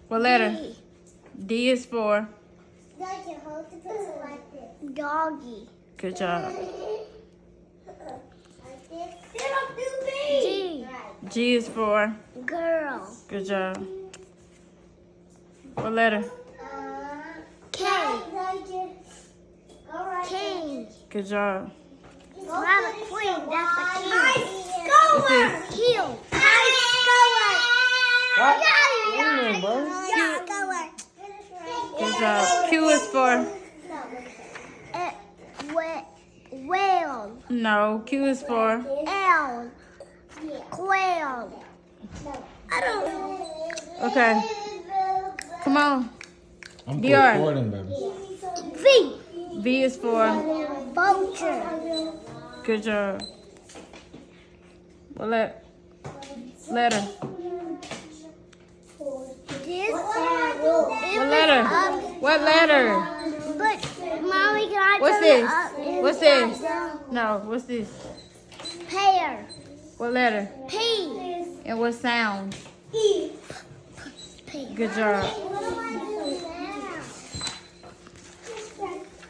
What letter? D. D is for. Doggy. Good job. G. G is for. Girl. Good job. What letter? K. King. Good job. Not a queen, that's a king. What's this? Heel. Amen, bro. Good job. Q is for. Whale. No. Q is for. L. Quail. I don't know. Okay. Come on. I'm DR. recording, baby. V. V is for. Vulture. Good job. What letter? This. What letter? What letter? But, Mommy, can I What's turn it this? up and What's back this? down? No. What's this? Pear. What letter? P. And what sound? P. Good job.